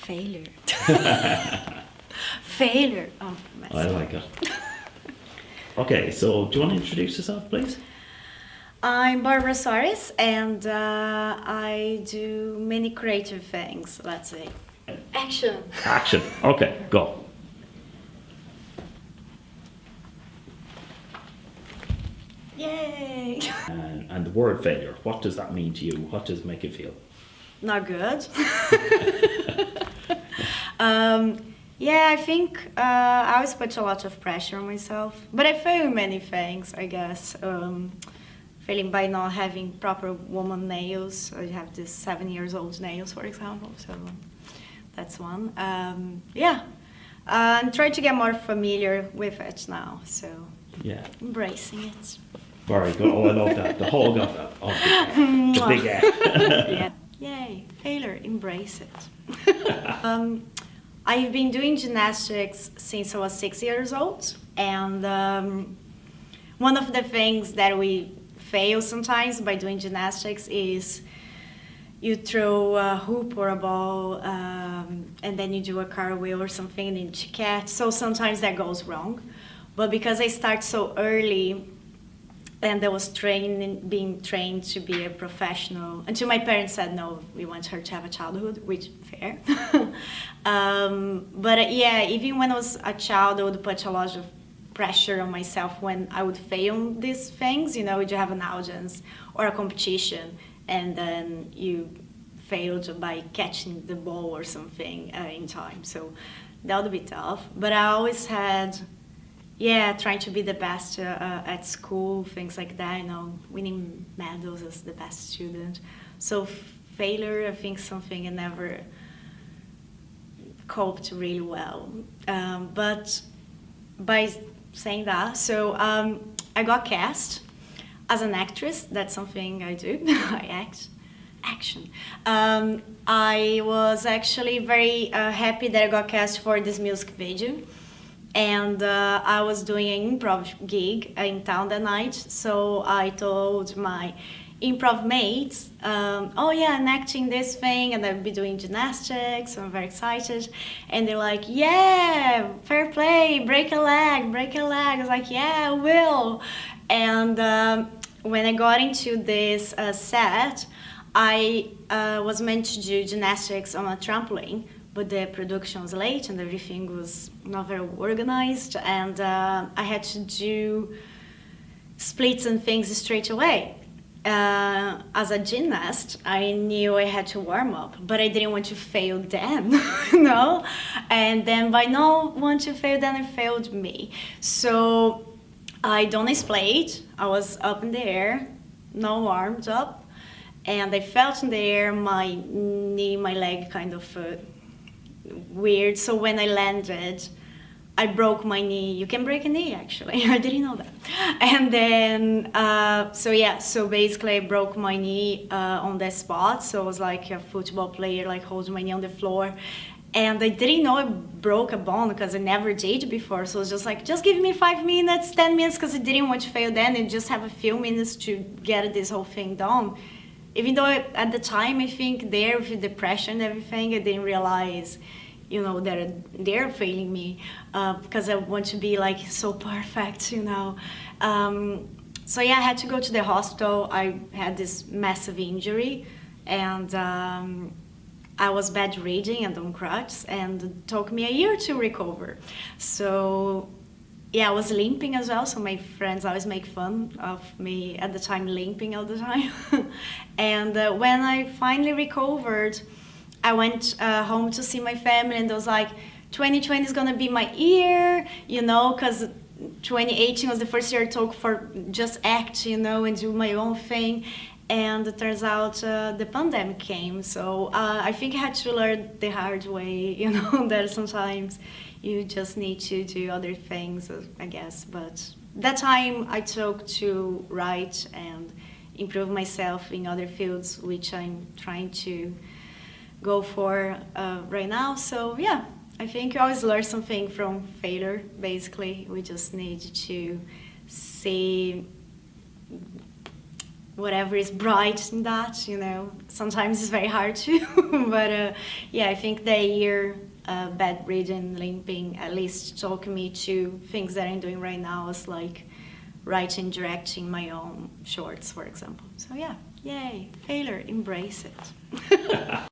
Failure. Failure. Oh, I like it. Okay, so do you want to introduce yourself, please? I'm Barbara Soares, and I do many creative things, let's say. Action. Action. Okay, go. Yay. And the word failure, what does that mean to you? What does it make you feel? Not good. Yeah, I think I always put a lot of pressure on myself, but I fail in many things, I guess. Failing by not having proper woman nails. I have these 7 years old nails, for example, so that's one. Yeah, I'm trying to get more familiar with it now, so Yeah. embracing it. Very good. Oh, I love that. The hug of that. Oh, the big Yeah. Yay, failure, embrace it. I've been doing gymnastics since I was 6 years old, and one of the things that we fail sometimes by doing gymnastics is you throw a hoop or a ball, and then you do a cartwheel or something and you catch. So sometimes that goes wrong. But because I start so early, and I was being trained to be a professional, until my parents said no, we want her to have a childhood, which fair. But yeah, even when I was a child, I would put a lot of pressure on myself when I would fail these things. You know, you have an audience or a competition, and then you failed by catching the ball or something in time. So that would be tough. But I always had, yeah, trying to be the best at school, things like that, you know, winning medals as the best student. So failure, I think, something I never coped really well. But by saying that, so I got cast as an actress. That's something I do. I act. Action. I was actually very happy that I got cast for this music video. And I was doing an improv gig in town that night, so I told my improv mates, oh yeah, I'm acting this thing and I'll be doing gymnastics, so I'm very excited. And they're like, yeah, fair play, break a leg, break a leg. I was like, yeah, I will. And when I got into this set, I was meant to do gymnastics on a trampoline, but the production was late and everything was not very organized, and I had to do splits and things straight away. As a gymnast, I knew I had to warm up, but I didn't want to fail then, you know? And then by not want to fail, then I failed me. So I done a split, I was up in the air, no warmed up, and I felt in the air, my knee, my leg kind of weird. So when I landed, I broke my knee. You can break a knee, actually. I didn't know that. And then, so basically I broke my knee on that spot. So I was like a football player, like holding my knee on the floor. And I didn't know I broke a bone because I never did before. So I was just like, just give me 5 minutes, 10 minutes, because I didn't want to fail then and just have a few minutes to get this whole thing done. Even though at the time, I think there with depression and everything, I didn't realize, you know, that they're failing me because I want to be like so perfect, you know. So yeah, I had to go to the hospital. I had this massive injury, and I was bedridden and on crutches, and it took me a year to recover. So yeah, I was limping as well, so my friends always make fun of me at the time, limping all the time. And when I finally recovered, I went home to see my family, and I was like, 2020 is gonna be my year, you know, because 2018 was the first year I took for just act, you know, and do my own thing. And it turns out the pandemic came, so I think I had to learn the hard way, you know, that sometimes you just need to do other things, I guess. But that time I took to write and improve myself in other fields, which I'm trying to go for right now. So yeah, I think you always learn something from failure, basically. We just need to see whatever is bright in that, you know. Sometimes it's very hard to, but yeah, I think the year bedridden, limping, at least taught me to things that I'm doing right now, is like writing, directing my own shorts, for example. So yeah, yay, failure, embrace it.